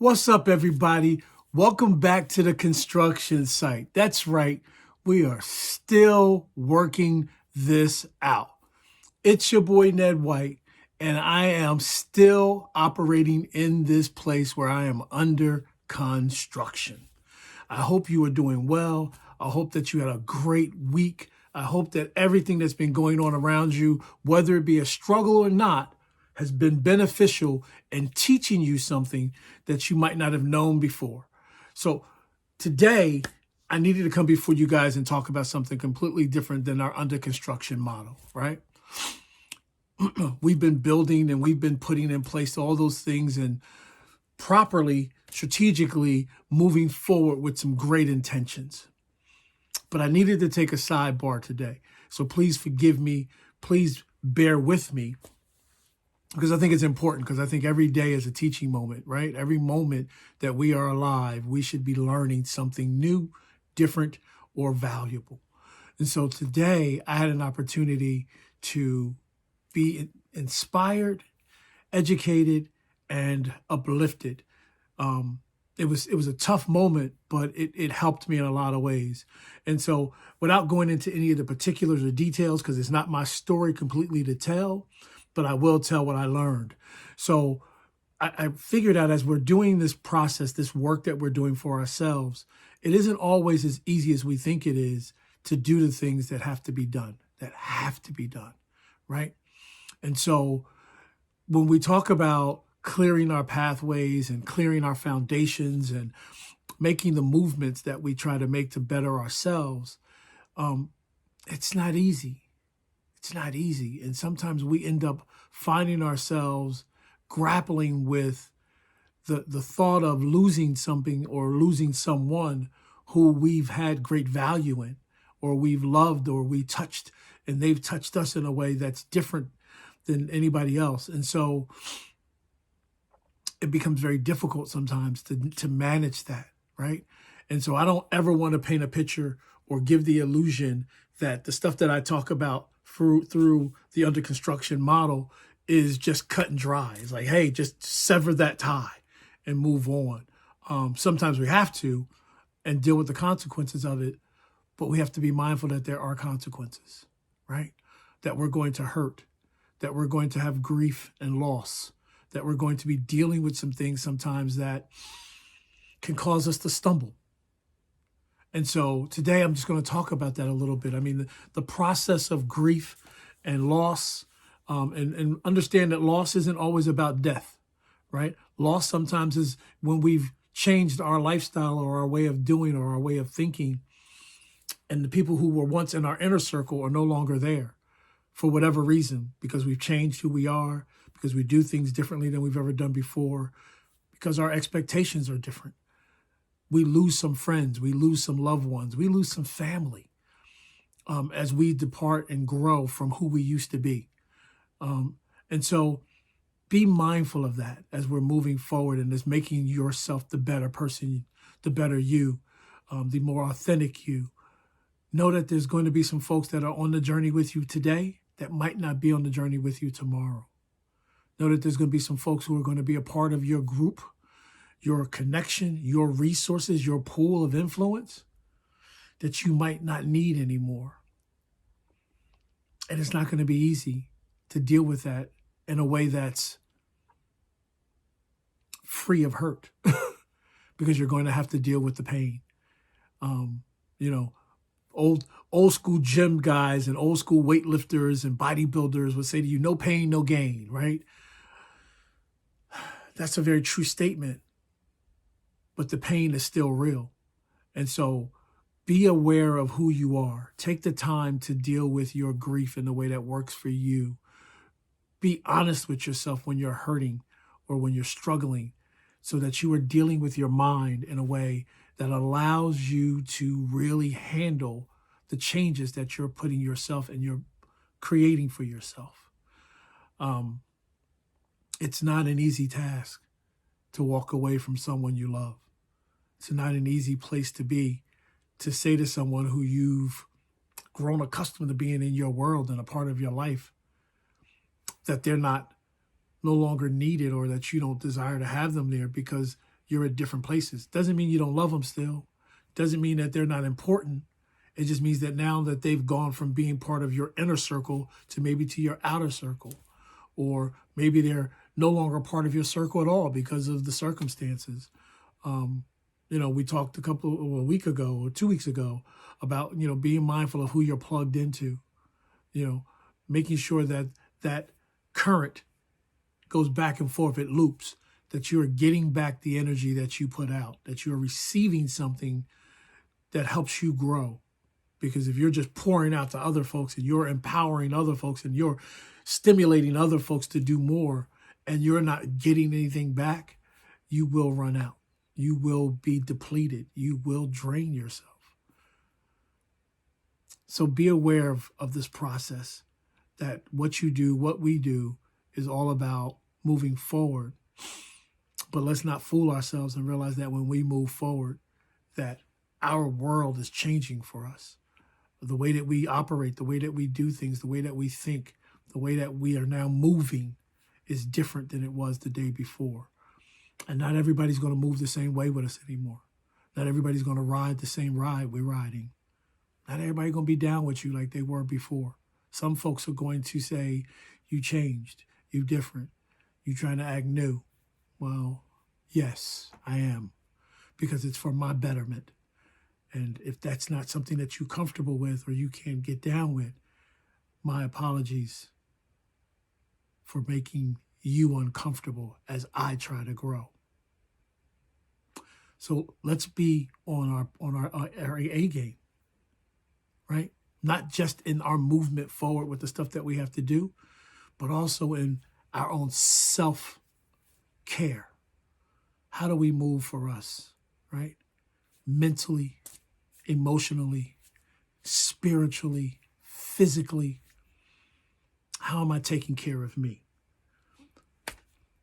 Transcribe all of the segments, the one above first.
What's up, everybody? Welcome back to the construction site. That's right, we are still working this out. It's your boy Ned White, and I am still operating in this place where I am under construction. I hope you are doing well. I hope that you had a great week. I hope that everything that's been going on around you, whether it be a struggle or not, has been beneficial in teaching you something that you might not have known before. So today, I needed to come before you guys and talk about something completely different than our under construction model, right? We've been building and we've been putting in place all those things and properly, strategically moving forward with some great intentions. But I needed to take a sidebar today. So please forgive me. Please bear with me, because I think it's important, because I think every day is a teaching moment, right? Every moment that we are alive, we should be learning something new, different, or valuable. And so today I had an opportunity to be inspired, educated, and uplifted. It was a tough moment, but it helped me in a lot of ways. And so without going into any of the particulars or details, because it's not my story completely to tell, but I will tell what I learned. So I figured out, as we're doing this process, this work that we're doing for ourselves, it isn't always as easy as we think it is to do the things that have to be done, right? And so when we talk about clearing our pathways and clearing our foundations and making the movements that we try to make to better ourselves, it's not easy. It's not easy. And sometimes we end up finding ourselves grappling with the thought of losing something or losing someone who we've had great value in, or we've loved, or we touched, and they've touched us in a way that's different than anybody else. And so it becomes very difficult sometimes to manage that, right? And so I don't ever want to paint a picture or give the illusion that the stuff that I talk about through the under construction model is just cut and dry. It's like, hey, just sever that tie and move on. Sometimes we have to and deal with the consequences of it, but we have to be mindful that there are consequences, right? That we're going to hurt, that we're going to have grief and loss, that we're going to be dealing with some things sometimes that can cause us to stumble. And so today I'm just going to talk about that a little bit. I mean, the process of grief and loss, and understand that loss isn't always about death, right? Loss sometimes is when we've changed our lifestyle or our way of doing or our way of thinking, and the people who were once in our inner circle are no longer there for whatever reason, because we've changed who we are, because we do things differently than we've ever done before, because our expectations are different. We lose some friends, we lose some loved ones, we lose some family as we depart and grow from who we used to be. And so be mindful of that as we're moving forward and as making yourself the better person, the better you, the more authentic you. Know that there's going to be some folks that are on the journey with you today that might not be on the journey with you tomorrow. Know that there's going to be some folks who are going to be a part of your group, your connection, your resources, your pool of influence that you might not need anymore. And it's not going to be easy to deal with that in a way that's free of hurt because you're going to have to deal with the pain. Old school gym guys and old school weightlifters and bodybuilders would say to you, no pain, no gain, right? That's a very true statement. But the pain is still real. And so be aware of who you are. Take the time to deal with your grief in the way that works for you. Be honest with yourself when you're hurting or when you're struggling, so that you are dealing with your mind in a way that allows you to really handle the changes that you're putting yourself and you're creating for yourself. It's not an easy task to walk away from someone you love. It's not an easy place to be, to say to someone who you've grown accustomed to being in your world and a part of your life that they're no longer needed, or that you don't desire to have them there because you're at different places. Doesn't mean you don't love them still. Doesn't mean that they're not important. It just means that now that they've gone from being part of your inner circle to maybe to your outer circle, or maybe they're no longer part of your circle at all because of the circumstances. We talked a week ago or 2 weeks ago about, being mindful of who you're plugged into, making sure that that current goes back and forth, it loops, that you're getting back the energy that you put out, that you're receiving something that helps you grow. Because if you're just pouring out to other folks and you're empowering other folks and you're stimulating other folks to do more and you're not getting anything back, you will run out. You will be depleted. You will drain yourself. So be aware of this process, that what you do, what we do, is all about moving forward. But let's not fool ourselves and realize that when we move forward, that our world is changing for us. The way that we operate, the way that we do things, the way that we think, the way that we are now moving is different than it was the day before. And not everybody's going to move the same way with us anymore. Not everybody's going to ride the same ride we're riding. Not everybody's going to be down with you like they were before. Some folks are going to say, you changed, you different, you trying to act new. Well, yes, I am, because it's for my betterment. And if that's not something that you're comfortable with or you can't get down with, my apologies for making you uncomfortable as I try to grow. So let's be on our A game, right? Not just in our movement forward with the stuff that we have to do, but also in our own self-care. How do we move for us, right? Mentally, emotionally, spiritually, physically. How am I taking care of me?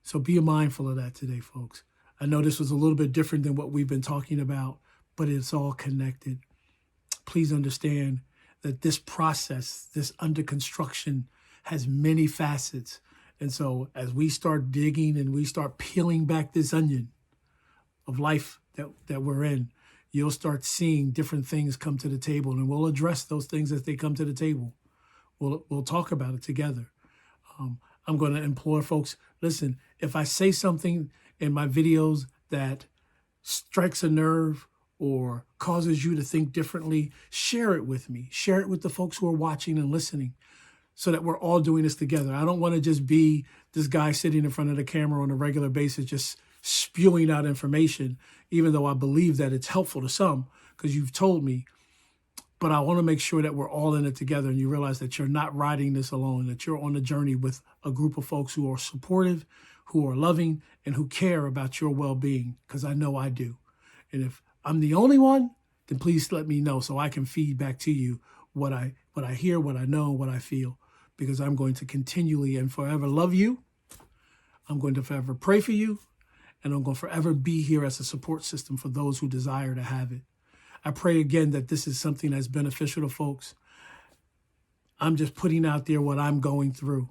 So be mindful of that today, folks. I know this was a little bit different than what we've been talking about, but it's all connected. Please understand that this process, this under construction, has many facets. And so as we start digging and we start peeling back this onion of life that we're in, you'll start seeing different things come to the table, and we'll address those things as they come to the table. We'll talk about it together. I'm going to implore folks, listen, if I say something in my videos that strikes a nerve or causes you to think differently, share it with me. Share it with the folks who are watching and listening so that we're all doing this together. I don't want to just be this guy sitting in front of the camera on a regular basis, just spewing out information, even though I believe that it's helpful to some because you've told me. But I want to make sure that we're all in it together and you realize that you're not riding this alone, that you're on a journey with a group of folks who are supportive, who are loving, and who care about your well-being, because I know I do. And if I'm the only one, then please let me know so I can feed back to you what I hear, what I know, what I feel, because I'm going to continually and forever love you. I'm going to forever pray for you, and I'm going to forever be here as a support system for those who desire to have it. I pray again that this is something that's beneficial to folks. I'm just putting out there what I'm going through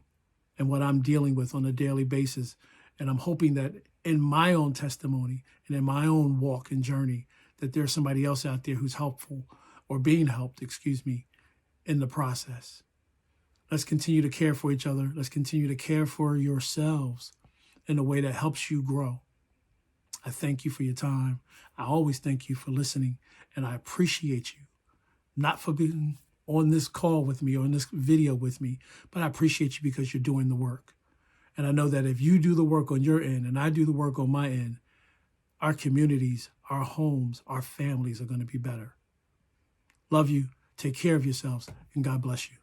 and what I'm dealing with on a daily basis. And I'm hoping that in my own testimony and in my own walk and journey, that there's somebody else out there who's helpful or being helped, in the process. Let's continue to care for each other. Let's continue to care for yourselves in a way that helps you grow. I thank you for your time. I always thank you for listening, and I appreciate you, not for being on this call with me or in this video with me, but I appreciate you because you're doing the work. And I know that if you do the work on your end and I do the work on my end, our communities, our homes, our families are going to be better. Love you. Take care of yourselves, and God bless you.